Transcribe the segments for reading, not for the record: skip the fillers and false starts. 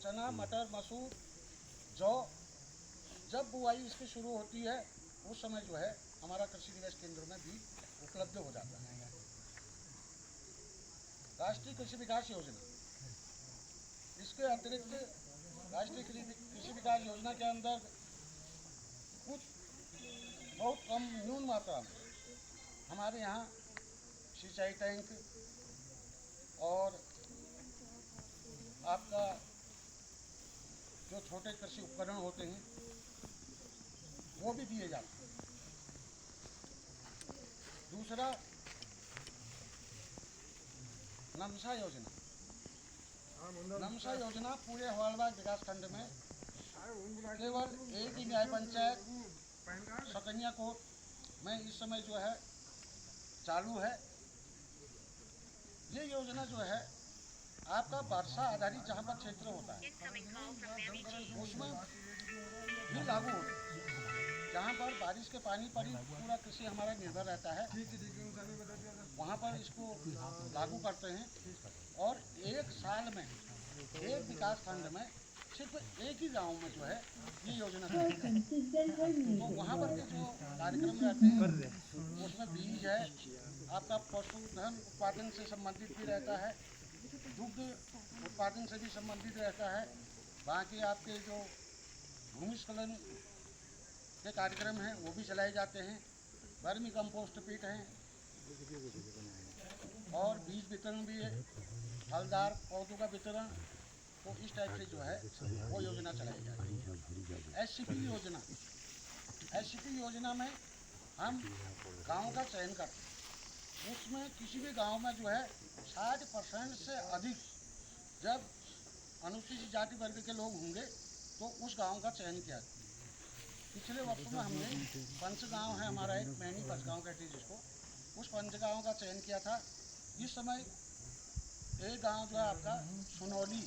चना, मटर, मसूर, जौ जब बुआई इसकी शुरू होती है उस समय जो है हमारा कृषि विकास केंद्र में भी उपलब्ध हो जाता है। राष्ट्रीय कृषि विकास योजना, इसके अतिरिक्त राष्ट्रीय कृषि विकास योजना के अंदर कुछ बहुत कम न्यून मात्रा में हमारे यहाँ सिंचाई टैंक और आपका जो छोटे कृषि उपकरण होते हैं वो भी दिए जाते हैं। दूसरा, नमसा योजना। नमसा योजना पूरे हवालबाग विकास खंड में केवल एक ही न्याय पंचायत सकनिया कोट में इस समय जो है चालू है। ये योजना जो है आपका वर्षा आधारित जहाँ पर क्षेत्र होता है उसमें भी लागू होता है। जहाँ पर बारिश के पानी पर ही पूरा कृषि हमारा निर्भर रहता है वहाँ पर इसको लागू करते हैं और एक साल में एक विकास खंड में सिर्फ एक ही गांव में जो है ये योजना तो वहाँ पर के जो कार्यक्रम रहते हैं उसमें बीज है, आपका पशुधन उत्पादन से संबंधित भी रहता है, दुग्ध उत्पादन से भी संबंधित रहता है, बाकी आपके जो भूमिस्खलन के कार्यक्रम हैं वो भी चलाए जाते हैं, वर्मी कंपोस्ट पीट हैं और बीज वितरण भी है, फलदार पौधों का वितरण, तो इस टाइप से जो है वो योजना चलाई जाती है। एससीपी योजना में हम गाँव का चयन करते हैं, उसमें किसी भी गांव में जो है 60% से अधिक जब अनुसूचित जाति वर्ग के लोग होंगे तो उस गांव का चयन किया। पिछले वर्षों में हमने पंचगांव है हमारा एक मैनी पंचगांव कहते हैं जिसको, उस पंचगांव का चयन किया था। इस समय एक गांव जो है आपका सुनौली,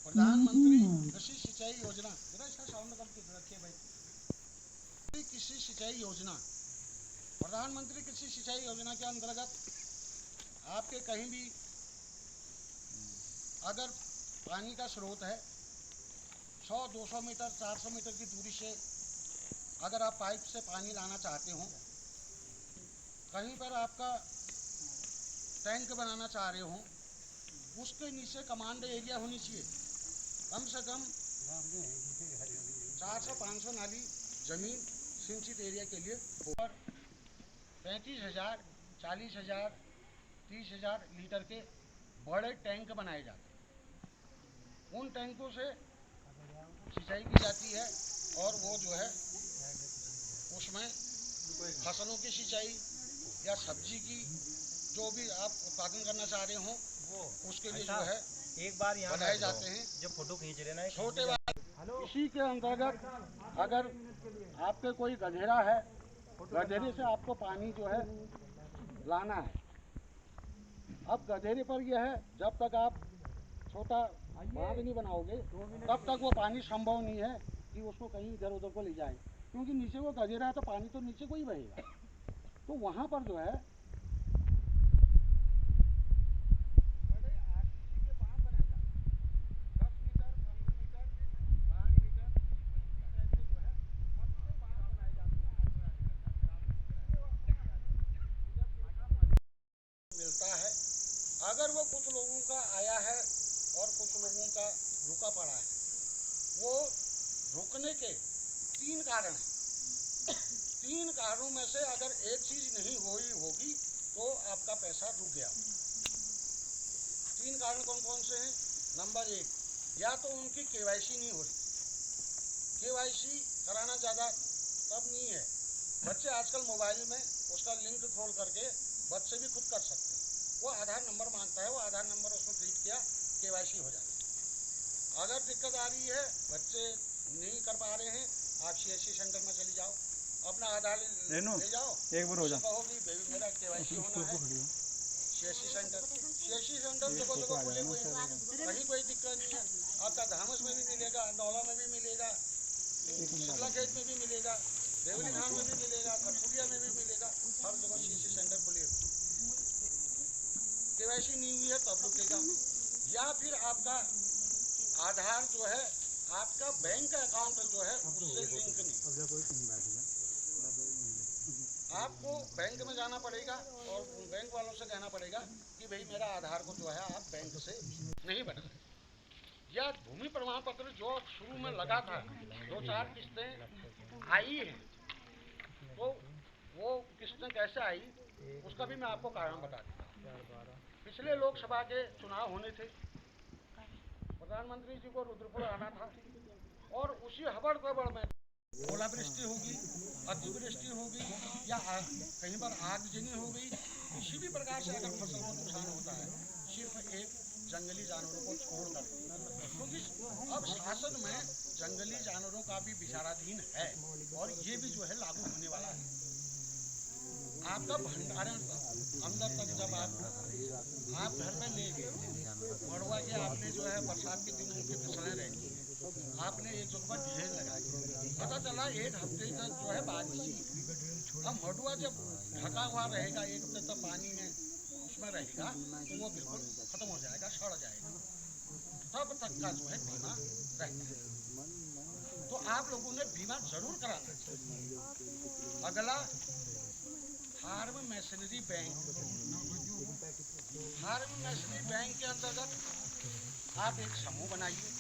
प्रधानमंत्री कृषि सिंचाई योजना, जरा इसका साउंड करके रखिए भाई। कृषि सिंचाई योजना, प्रधानमंत्री कृषि सिंचाई योजना के अंतर्गत आपके कहीं भी अगर पानी का स्रोत है 100-200 मीटर 400 मीटर की दूरी से अगर आप पाइप से पानी लाना चाहते हो, कहीं पर आपका टैंक बनाना चाह रहे हो, उसके नीचे कमांड एरिया होनी चाहिए, कम से कम 400-500 नाली जमीन सिंचित एरिया के लिए। और 35,000, 40,000, 30,000 लीटर के बड़े टैंक बनाए जाते हैं। उन टैंकों से सिंचाई की जाती है और वो जो है उसमें फसलों की सिंचाई या सब्जी की जो भी आप उत्पादन करना चाह रहे हो उसके लिए जो है एक बार यहाँ बनाए जाते हैं। जब फोटो खींच रहे ना छोटे इसी के अंतर्गत अगर आपके कोई गधेरा है, गधेरे से आपको पानी जो है लाना है। अब गधेरे पर यह है जब तक आप छोटा बांध नहीं बनाओगे तब तक वो पानी संभव नहीं है कि उसको कहीं इधर उधर को ले जाए, क्योंकि नीचे वो गधेरा है तो पानी तो नीचे को ही बहेगा। तो वहाँ पर जो है मिलता है। अगर वो कुछ लोगों का आया है और कुछ लोगों का रुका पड़ा है, वो रुकने के 3 कारण हैं। 3 कारणों में से अगर एक चीज नहीं हुई होगी तो आपका पैसा रुक गया। 3 कारण कौन कौन से हैं? नंबर 1, या तो उनकी केवाईसी नहीं हो रही। केवाईसी कराना ज़्यादा तब नहीं है, बच्चे आजकल मोबाइल में उसका लिंक खोल करके बच्चे भी खुद कर सकते हैं। वो आधार नंबर मांगता है, वो आधार नंबर उसमें फीड किया, केवाईसी हो जाता है। अगर दिक्कत आ रही है, बच्चे नहीं कर पा रहे हैं, आप सीएससी सेंटर में चली जाओ, अपना आधार ले जाओ, एक बार हो जाओ, कहो कि मेरा केवाईसी होना है। सीएससी सेंटर जगह जगह खुले हुए हैं, कहीं कोई दिक्कत नहीं है। आपका धामस में भी मिलेगा, नौला में भी मिलेगा, शिमला खेत में भी मिलेगा, देवली धाम में भी मिलेगा, कठपुरिया में भी मिलेगा, हर जगह सीएससी सेंटर खुले हुए। केवाईसी नहीं हुई है तब रुकेगा। या फिर आपका आधार जो है आपका बैंक अकाउंट जो है उससे लिंक नहीं। आपको बैंक में जाना पड़ेगा और बैंक वालों से कहना पड़ेगा कि भाई मेरा आधार को जो है आप बैंक से नहीं बनाए। या भूमि प्रमाण पत्र जो शुरू में लगा था 2-4 किस्तें आई हैं, तो वो किस्तें कैसे आई उसका भी मैं आपको कारण बता देता हूँ। पिछले लोकसभा के चुनाव होने थे, प्रधानमंत्री जी को रुद्रपुर आना था और उसी हबड़ गबड़ में ओलावृष्टि होगी, अतिवृष्टि होगी या कहीं पर आगजनी हो गई, किसी भी प्रकार से अगर फसल को नुकसान होता है सिर्फ एक जंगली जानवरों को छोड़कर, क्योंकि अब शासन में जंगली जानवरों का भी विचाराधीन है और ये भी जो है लागू होने वाला है। आपका भंडारण अंदर तक जब आप घर में ले गए मड़ुआ के, आपने जो है बरसात के दिन उनकी फसलें रहती हैं, आपने एक जगह पर ढेर लगाई, पता चला एक हफ्ते तक जो है बारिश। अब मड़ुआ जब ढका हुआ रहेगा एक हफ्ते तक पानी में उसमें रहेगा तो वो बिल्कुल खत्म हो जाएगा, सड़ जाएगा, तब तक का जो है बीमा रहता है। तो आप लोगों ने बीमा जरूर कराना चाहिए। अगला farm machinery bank, farm machinery bank के अंतर्गत आप एक समूह बनाइए,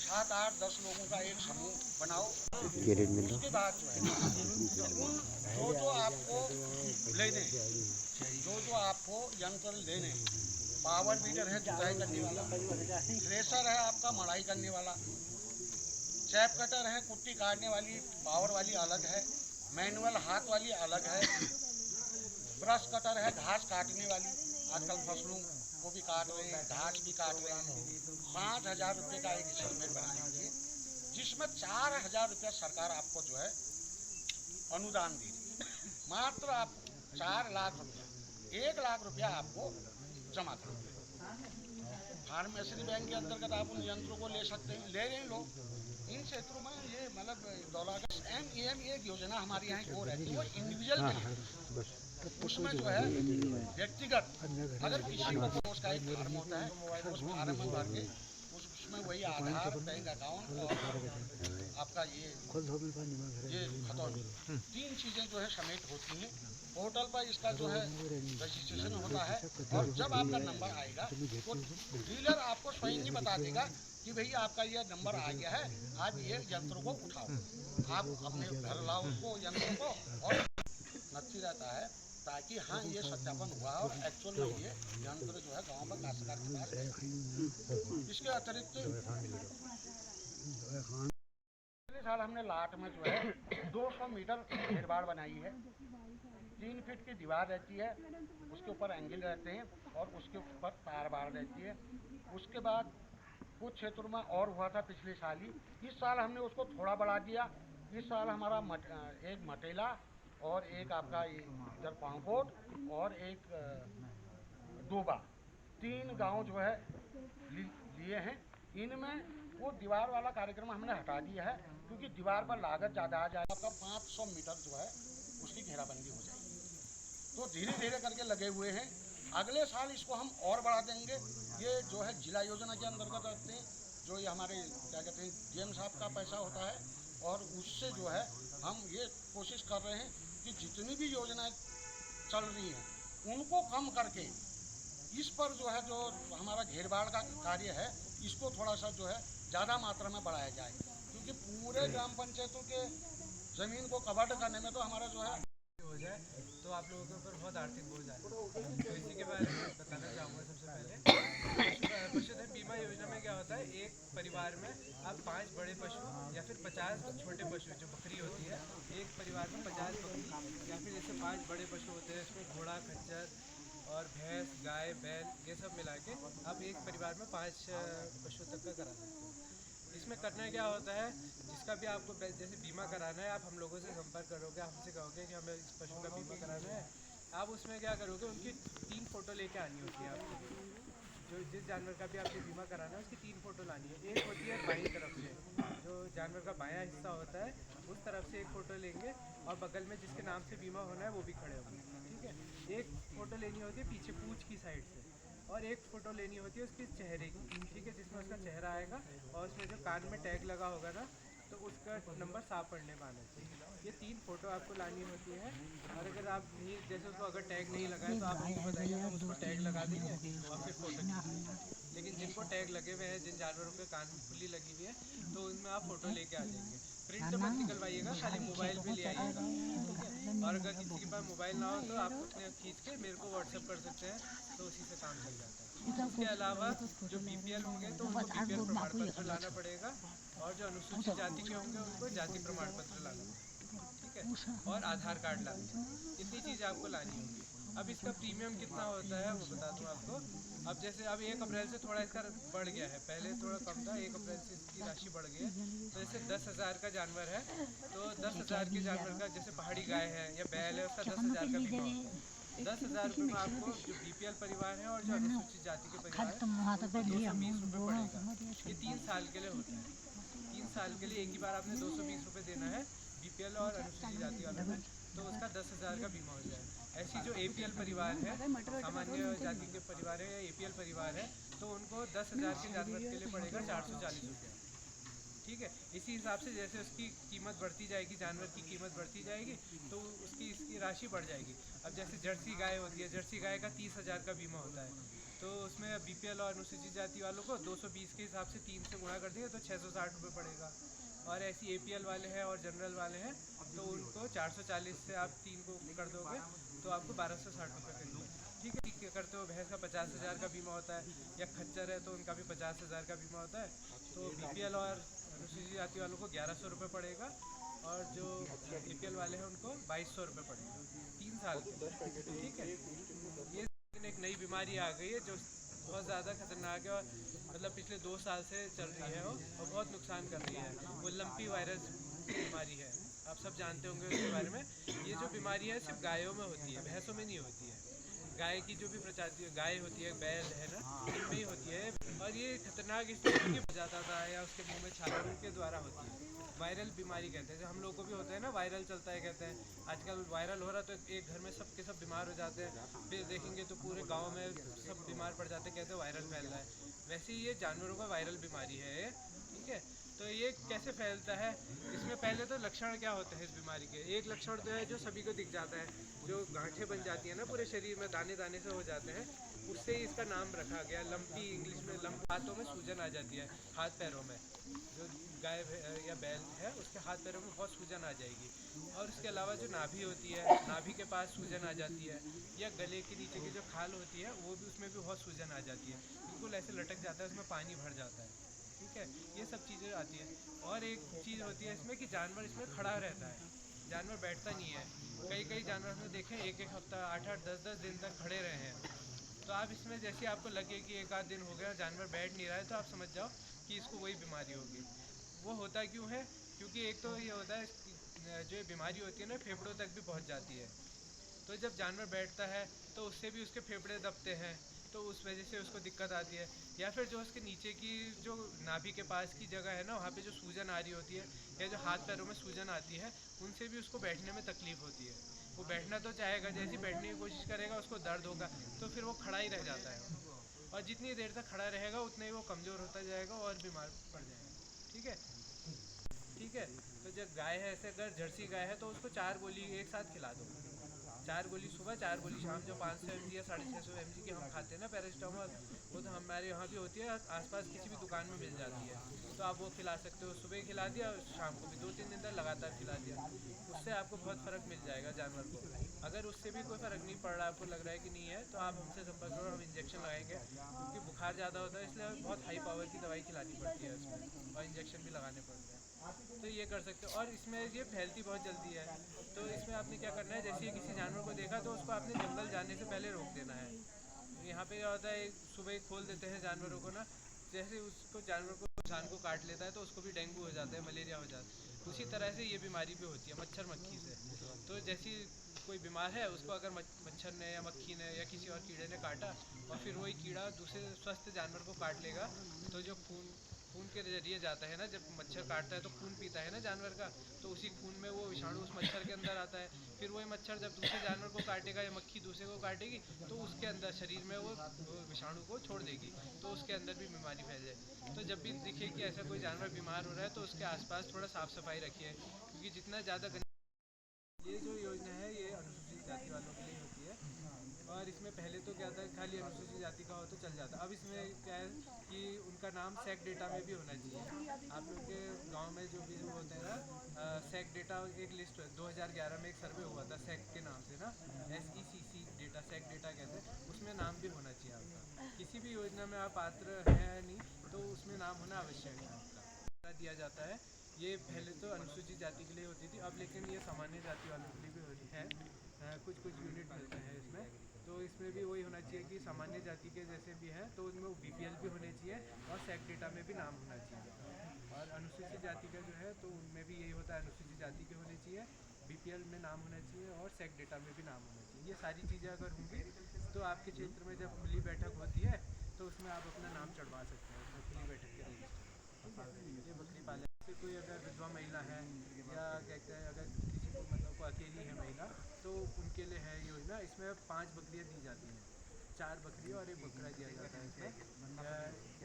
7-8-10 लोगों का एक समूह बनाओ। उसके बाद जो है जो आपको लेने, जो आपको यंत्र लेने, पावर वीडर है जुताई करने वाला, थ्रेसर है आपका मड़ाई करने वाला, चैप कटर है कुट्टी काटने वाली पावर वाली अलग है, मैनुअल हाथ वाली अलग है, ब्रश कटर है घास काटने वाली, आजकल फसलों को भी काट रहे हैं, घास भी काट रहे हैं। 5,000 रुपये का एक एस्टीमेट बना लीजिए, जिसमें 4,000 रुपया सरकार आपको जो है अनुदान दे रही है। मात्र आप 4 लाख रुपया, 1 लाख रुपया आपको जमा करना है। फार्म मशीनरी बैंक के अंतर्गत आप उन यंत्रों को ले सकते हैं, ले रहे हैं लोग। इन क्षेत्रों में ये मतलब MAM एक योजना हमारे यहाँ हो रहती है, वो इंडिविजुअल के लिए, उसमें जो है व्यक्तिगत अगर किसी को उसका एक फार्म होता है, उस फार्म में भर के उसमें वही आधार, बैंक अकाउंट और आपका ये खतौनी, 3 चीज़ें जो है समेट होती हैं। पोर्टल पर इसका जो है रजिस्ट्रेशन होता है और जब आपका नंबर आएगा तो डीलर आपको स्वयं ही बता देगा कि भैया आपका ये नंबर आ गया है, आज ये यंत्रों को उठाओ, आप अपने घर लाओ उसको यंत्रों को और नथी रहता है, ताकि हाँ ये सत्यापन हुआ और एक्चुअल में ये यंत्र जो है गांव में काश्तकार के पास है। इसके अतिरिक्त पिछले साल हमने लाट में जो है 200 मीटर घेरबाड़ बनाई है, 3 फीट की दीवार रहती है, उसके ऊपर एंगल रहते हैं और उसके ऊपर तार बाड़ रहती है। उसके बाद कुछ क्षेत्रों में और हुआ था पिछले साल ही, इस साल हमने उसको थोड़ा बढ़ा दिया। इस साल हमारा एक मटेला और एक आपका इधर पांकोट और एक डोबा, 3 गांव जो है लिए हैं। इनमें वो दीवार वाला कार्यक्रम हमने हटा दिया है, क्योंकि दीवार पर लागत ज़्यादा आ जाएगा, आपका 500 मीटर जो है उसकी घेराबंदी हो जाएगी। तो धीरे धीरे करके लगे हुए हैं, अगले साल इसको हम और बढ़ा देंगे। ये जो है जिला योजना के अंतर्गत रखते हैं, जो ये हमारे क्या कहते हैं DM साहब का पैसा होता है, और उससे जो है हम ये कोशिश कर रहे हैं कि जितनी भी योजनाएं चल रही हैं उनको कम करके इस पर जो है जो हमारा घेरबाड़ का कार्य है इसको थोड़ा सा जो है ज़्यादा मात्रा में बढ़ाया जाए, क्योंकि पूरे ग्राम पंचायतों के ज़मीन को कवर्ड करने में तो हमारा जो है हो जाए तो आप लोगों के ऊपर बहुत आर्थिक बोझ आए। तो इसी के बारे में बताना चाहूँगा। सबसे पहले पशुधन बीमा योजना में क्या होता है, एक परिवार में आप 5 बड़े पशु या फिर 50 छोटे पशु जो बकरी होती है, एक परिवार में 50 बकरी या फिर जैसे 5 बड़े पशु होते हैं, इसमें घोड़ा, खच्चर और भैंस, गाय, बैल ये सब मिला के आप एक परिवार में 5 पशु तक का करा सकते हो। इसमें करना क्या होता है, जिसका भी आपको जैसे बीमा कराना है, आप हम लोगों से संपर्क करोगे, हमसे कहोगे कि हमें इस पशु का बीमा कराना है, आप उसमें क्या करोगे, उनकी 3 फ़ोटो लेके आनी होती है आपको। जो जिस जानवर का भी आपको बीमा कराना है उसकी 3 फ़ोटो लानी है। एक होती है बाईं तरफ से, जो जानवर का बायां हिस्सा होता है उस तरफ से एक फ़ोटो लेंगे और बगल में जिसके नाम से बीमा होना है वो भी खड़े होंगे, ठीक है। एक फ़ोटो लेनी होती है पीछे पूँछ की साइड से, और एक फ़ोटो लेनी होती है उसके चेहरे की, ठीक है, जिसमें उसका चेहरा आएगा और उसमें जो कान में टैग लगा होगा ना, तो उसका नंबर साफ पढ़ने में आना चाहिए। ये 3 फ़ोटो आपको लानी होती है। और अगर आप नहीं, जैसे उसको अगर टैग नहीं लगा है तो आप हमको बताइए, हम उसको टैग लगा देंगे और फिर फ़ोटो खींचेंगे। लेकिन जिनको टैग लगे हुए हैं, जिन जानवरों के कान में खुली लगी हुई है, तो उनमें आप फ़ोटो लेके आ जाएंगे। प्रिंट मत निकलवाइएगा, खाली मोबाइल पे ले आइएगा, ठीक है। और अगर किसी के पास मोबाइल ना हो तो आप अपने खींच के मेरे को व्हाट्सएप कर सकते हैं, तो उसी से काम चल जाता है। इसके अलावा जो BPL होंगे तो उनको BPL प्रमाण पत्र लाना पड़ेगा, और जो अनुसूचित जाति के होंगे उनको जाति प्रमाण पत्र लाना पड़ेगा, ठीक है, और आधार कार्ड लाना पड़ेगा। इतनी चीज़ें आपको लानी होगी। अब इसका प्रीमियम कितना होता है वो बता दूँ आपको। अब जैसे अब 1 अप्रैल से थोड़ा इसका बढ़ गया है, पहले थोड़ा कम था, 1 अप्रैल से इसकी राशि बढ़ गई है। तो जैसे 10,000 का जानवर है तो 10,000 के जानवर का, जैसे पहाड़ी गाय है या बैल है, उसका 10,000 का बीमा होता है। 10,000 रुपये में आपको जो BPL परिवार है और जो अनुसूचित जाति के परिवार है उनको 220 रुपये पड़ेगा। ये 3 साल के लिए होता है। 3 साल के लिए एक ही बार आपने 220 रुपये देना है BPL और अनुसूचित जाति वालों में, तो उसका 10,000 का बीमा हो जाएगा। ऐसी जो APL परिवार है, सामान्य जाति के परिवार है या APL परिवार है, तो उनको 10,000 के जानवर के लिए पड़ेगा 440 रुपये, ठीक है। इसी हिसाब से जैसे उसकी कीमत बढ़ती जाएगी, जानवर की कीमत बढ़ती जाएगी, तो इसकी राशि बढ़ जाएगी। अब जैसे जर्सी गाय होती है, जर्सी गाय का 30,000 का बीमा होता है, तो उसमें BPL और अनुसूचित जाति वालों को 220 के हिसाब से 3 से गुणा कर देंगे तो 660 रुपये पड़ेगा। और ऐसी APL वाले हैं और जनरल वाले हैं तो उनको 440 से आप 3 को कर दोगे तो आपको 1260 रुपये करेंगे, ठीक है। ठीक करते हो, भैंस का 50,000 का बीमा होता है, या खच्चर है तो उनका भी 50,000 का बीमा होता है। तो BPL और अनुसूचित जाति वालों को 1100 रुपये पड़ेगा, और जो APL वाले हैं उनको 2200 रुपये पड़ेगा 3 साल के, ठीक है। ये एक नई बीमारी आ गई है जो बहुत ज़्यादा खतरनाक है, और मतलब पिछले 2 साल से चल रही है वो, और बहुत नुकसान कर रही है। वो लंपी वायरस बीमारी है, आप सब जानते होंगे उसके बारे में। ये जो बीमारी है सिर्फ गायों में होती है, भैंसों में नहीं होती है। गाय की जो भी प्रजाति गाय होती है, बैल है ना, इनमें ही होती है। और ये खतरनाक इसलिए क्योंकि हो जाता था या उसके मुंह में छाले के द्वारा होती है। वायरल बीमारी कहते हैं, जो हम लोग को भी होता है ना, वायरल चलता है कहते हैं। आजकल वायरल हो रहा तो एक घर में सब के सब बीमार हो जाते हैं, फिर देखेंगे तो पूरे गांव में सब बीमार पड़ जाते हैं, कहते हैं वायरल फैल रहा है। वैसे ही ये जानवरों का वायरल बीमारी है ये, ठीक है। तो ये कैसे फैलता है, इसमें पहले तो लक्षण क्या होते हैं इस बीमारी के। एक लक्षण तो है जो सभी को दिख जाता है, जो गांठें बन जाती है ना पूरे शरीर में, दाने दाने से हो जाते हैं, उससे ही इसका नाम रखा गया लंपी, इंग्लिश में लंप। हाथों में सूजन आ जाती है, हाथ पैरों में, जो गाय या बैल है उसके हाथ पैरों में बहुत सूजन आ जाएगी। और उसके अलावा जो नाभि होती है, नाभि के पास सूजन आ जाती है, या गले के नीचे की जो खाल होती है वो भी, उसमें भी बहुत सूजन आ जाती है, बिल्कुल ऐसे लटक जाता है, उसमें पानी भर जाता है, ठीक है। ये सब चीज़ें आती हैं। और एक चीज़ होती है इसमें कि जानवर इसमें खड़ा रहता है, जानवर बैठता नहीं है। कई जानवर हमने देखे 1-1 हफ्ता, 8-8, 10-10 दिन तक खड़े रहे हैं। तो आप इसमें जैसे आपको लगे कि 1 आध दिन हो गया जानवर बैठ नहीं रहा है, तो आप समझ जाओ कि इसको वही बीमारी होगी। वो होता क्यों है, क्योंकि एक तो ये होता है जो बीमारी होती है ना फेफड़ों तक भी पहुंच जाती है। तो जब जानवर बैठता है तो उससे भी उसके फेफड़े दबते हैं, तो उस वजह से उसको दिक्कत आती है। या फिर जो उसके नीचे की जो नाभि के पास की जगह है ना, वहाँ पे जो सूजन आ रही होती है, या जो हाथ पैरों में सूजन आती है, उनसे भी उसको बैठने में तकलीफ होती है। वो बैठना तो चाहेगा, जैसी बैठने की कोशिश करेगा उसको दर्द होगा, तो फिर वो खड़ा ही रह जाता है। और जितनी देर तक खड़ा रहेगा उतना ही वो कमज़ोर होता जाएगा और बीमार पड़ जाएगा, ठीक है, ठीक है। तो जब गाय है, ऐसे अगर जर्सी गाय है तो उसको 4 गोली एक साथ खिला दो, 4 गोली सुबह, 4 गोली शाम। जो 500 mg या 650 mg की हम खाते हैं ना पैरासीटामोल, वो तो हमारे यहाँ भी होती है, आसपास किसी भी दुकान में मिल जाती है, तो आप वो खिला सकते हो। सुबह खिला दिया और शाम को भी 2-3 दिन तक लगातार खिला दिया, उससे आपको बहुत फ़र्क मिल जाएगा जानवर को। अगर उससे भी कोई फ़र्क नहीं पड़ रहा, आपको लग रहा है कि नहीं है, तो आप हमसे संपर्क करो, हम इंजेक्शन लगाएंगे, क्योंकि बुखार ज़्यादा होता है इसलिए बहुत हाई पावर की दवाई खिलानी पड़ती है उसमें, और इंजेक्शन भी लगाने पड़ते हैं। तो ये कर सकते हो। और इसमें ये फैलती बहुत जल्दी है, तो इसमें आपने क्या करना है, जैसे किसी जानवर को देखा तो उसको आपने जंगल जाने से पहले रोक देना है। यहाँ पे क्या होता है, सुबह खोल देते हैं जानवरों को ना, जैसे उसको जानवर को इंसान को काट लेता है तो उसको भी डेंगू हो जाता है, मलेरिया हो जाता है। उसी तरह से ये बीमारी भी होती है मच्छर मक्खी से। तो जैसी कोई बीमार है उसको अगर मच्छर ने या मक्खी ने या किसी और कीड़े ने काटा, और फिर वही कीड़ा दूसरे स्वस्थ जानवर को काट लेगा, तो जो खून खून के जरिए जाता है ना, जब मच्छर काटता है तो खून पीता है ना जानवर का, तो उसी खून में वो विषाणु उस मच्छर के अंदर आता है। फिर वही मच्छर जब दूसरे जानवर को काटेगा या मक्खी दूसरे को काटेगी तो उसके अंदर शरीर में वो विषाणु को छोड़ देगी, तो उसके अंदर भी बीमारी फैल जाए। तो जब भी दिखे कि ऐसा कोई जानवर बीमार हो रहा है तो उसके आसपास थोड़ा साफ सफाई रखिए, क्योंकि जितना ज़्यादा ये जो योजना है ये अनुसूचित जाति वालों के लिए होती है। और इसमें पहले तो क्या था, खाली अनुसूचित जाति का हो तो चल जाता। अब इसमें क्या है कि उनका नाम सैक डेटा में भी होना चाहिए। आप लोग के गांव में जो भी होते हैं ना, सैक डेटा एक लिस्ट 2011 में एक सर्वे हुआ था सैक के नाम से ना, SECC डेटा, सैक डेटा कहते हैं, उसमें नाम भी होना चाहिए आपका। किसी भी योजना में आप पात्र हैं या नहीं तो उसमें नाम होना आवश्यक है आपका। दिया जाता है, ये पहले तो अनुसूचित जाति के लिए होती थी, अब लेकिन ये सामान्य जाति वालों के लिए भी होती है। कुछ कुछ यूनिट मिलते हैं इसमें, तो इसमें भी वही होना चाहिए कि सामान्य जाति के जैसे भी हैं तो उनमें BPL भी होने चाहिए और सैक डेटा में भी नाम होना चाहिए। और अनुसूचित जाति का जो है तो उनमें भी यही होता है, अनुसूचित जाति के होने चाहिए, BPL में नाम होना चाहिए और सैक डेटा में भी नाम होना चाहिए। ये सारी चीज़ें अगर होंगी तो आपके क्षेत्र में जब खुली बैठक होती है तो उसमें आप अपना नाम चढ़वा सकते हैं, उसमें खुली बैठक के रजिस्टर। ये बकरी पालन से कोई अगर विधवा महिला है या कहते हैं अगर किसी को मतलब को अकेली है महिला तो उनके लिए है योजना। इसमें 5 बकरियाँ दी जाती हैं, 4 बकरी और 1 बकरा दिया जाता है इसमें।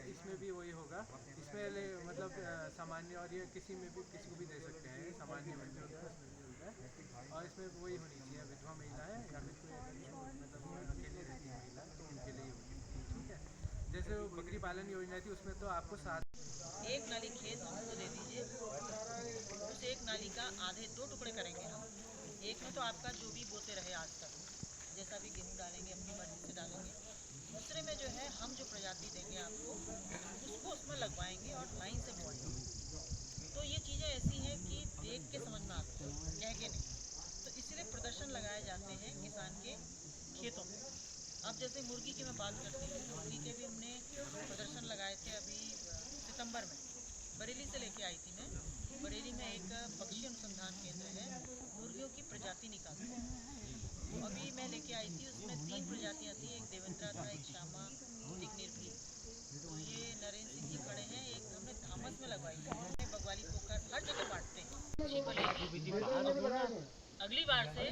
इसमें भी वही होगा, इसमें मतलब सामान्य और ये किसी में भी किसी को भी दे सकते हैं, सामान्य में भी होता है इसमें भी होता है। और इसमें वही होनी चाहिए विधवा महिला है या फिर कोई अगर मतलब अकेले रहती महिला तो उनके लिए होगी, ठीक है। जैसे वो बकरी पालन योजना थी उसमें तो आपको 7 एक नाली खेत हमको दे दीजिए, उस एक नाली का आधे 2 टुकड़े करेंगे हम। एक में तो आपका जो भी बोते रहे आज तक, जैसा भी गेहूँ डालेंगे अपनी मर्जी से डालेंगे। दूसरे में जो है हम जो प्रजाति देंगे आपको उसको उसमें लगवाएंगे और लाइन से बोएंगे। तो ये चीज़ें ऐसी हैं कि देख के समझ में आती है, कह के नहीं। तो इसीलिए प्रदर्शन लगाए जाते हैं किसान के खेतों में। अब जैसे मुर्गी की मैं बात करती हूँ, मुर्गी के भी हमने प्रदर्शन लगाए थे अभी सितंबर में, बरेली से लेके आई थी मैं। बरेली में एक पक्षी अनुसंधान केंद्र है, मुर्गियों की प्रजाति निकालते हैं। तो अभी मैं लेके आई थी, उसमें 3 प्रजातियाँ थी, एक देवेंद्रा था, एक श्यामा, एक निर्भीक। तो ये नरेंद्र सिंह जी खड़े हैं, एक हमने धामस में लगवाई थी, बगवाली पोखर हर जगह बांटते हैं। अगली बार से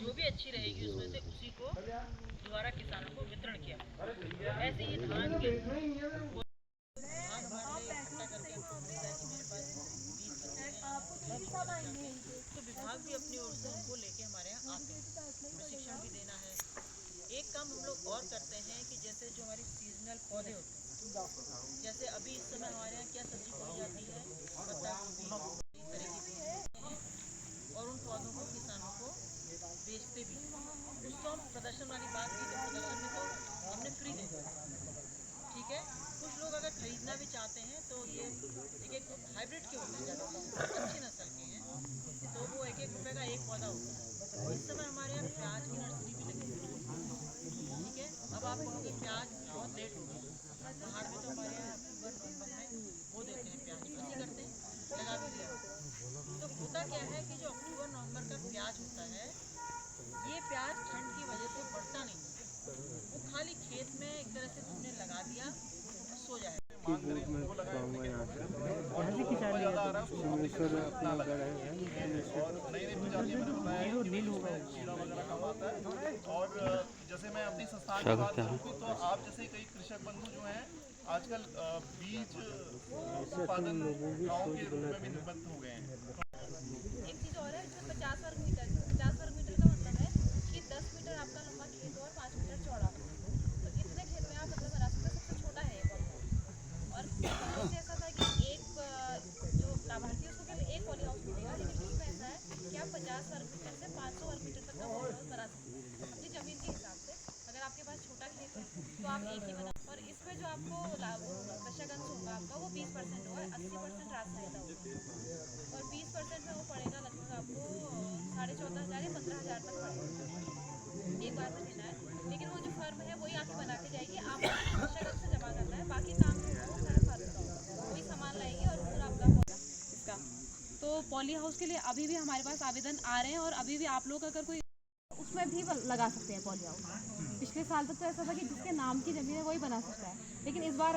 जो भी अच्छी रहेगी उसमें से उसी को दोबारा किसानों को वितरण किया। ऐसे ही धान के धान हमारे लिए इकट्ठा करके हमको मिलता है कि मेरे पास 20 बच्चे हैं, तो विभाग भी अपनी ओर से उनको लेके हमारे यहाँ आते हैं, प्रशिक्षण भी देना है। एक काम हम लोग और करते हैं कि जैसे जो हमारी सीजनल पौधे होते हैं, जैसे अभी इस समय हमारे यहाँ क्या सब्जी बोई जाती है, पत्ता गोभी, इस तरह की हैं, और उन पौधों को किसानों को बेचते भी हैं। उसको हम प्रदर्शन वाली बात की तो प्रदर्शन में तो हमने फ्री दे दिया, ठीक है। कुछ लोग अगर खरीदना भी चाहते हैं तो ये एक हाइब्रिड के होते हैं, ज़्यादा अच्छी नस्ल के हैं, तो वो 1-1 रुपये का एक पौधा होता है। इस समय हमारे यहाँ प्याज की नर्सरी भी लगी हुई है, ठीक है। अब आप कहोगे प्याज बहुत लेट हो गया, बाहर में तो हमारे यहाँ अक्टूबर नवंबर में वो देते हैं प्याज, खेती करते हैं, लगा भी दिया। तो होता क्या है कि जो अक्टूबर नवंबर का प्याज होता है, ये प्याज ठंड की वजह से बढ़ता नहीं है, वो खाली खेत में एक तरह से तुमने लगा दिया और सो जाएगा। और जैसे मैं अपनी संस्थान की बात करूँ तो आप जैसे कई कृषक बंधु जो हैं आजकल बीज उत्पादन गाँव के रूप में भी निबद्ध हो गए हैं। एक चीज़ और है, इसमें 50 वर्ग मीटर का मतलब है कि 10 मीटर आपका लंबा खेत और 5 मीटर चौड़ा, तो इतने खेत में आप मतलब बना सकते हैं। सबसे छोटा है ये पॉली। और पहले ऐसा था कि एक जो लाभार्थी है उसको केवल एक पॉली हाउस मिलेगा, लेकिन इसमें ऐसा है कि आप 50 वर्ग मीटर से 500 वर्ग मीटर तक का पॉली हाउस बना सकते हैं अपनी ज़मीन के हिसाब से। अगर आपके पास छोटा खेत है तो आप एक ही बना, और इसमें जो आपको कृषक अंश होगा आपका वो 20% होगा, 80% राज सहायता होगा और 20% में वो पड़ेगा लगभग आपको 14,500 या 15,000 तक पड़ेगा एक बार में देना है। लेकिन वो जो फर्म है वही आके बना के जाएगी, आपको कृषक अंश से जमा करना है, बाकी काम जो है वो सारा फर्म का होगा, वही सामान लाएगी और पूरा आपका होगा इसका। तो पॉली हाउस के लिए अभी भी हमारे पास आवेदन आ रहे हैं और अभी भी आप लोग अगर कोई उसमें भी लगा सकते हैं पॉली हाउस। पिछले साल तक तो ऐसा था कि जिसके नाम की ज़मीन है वही बना सकता है, लेकिन इस बार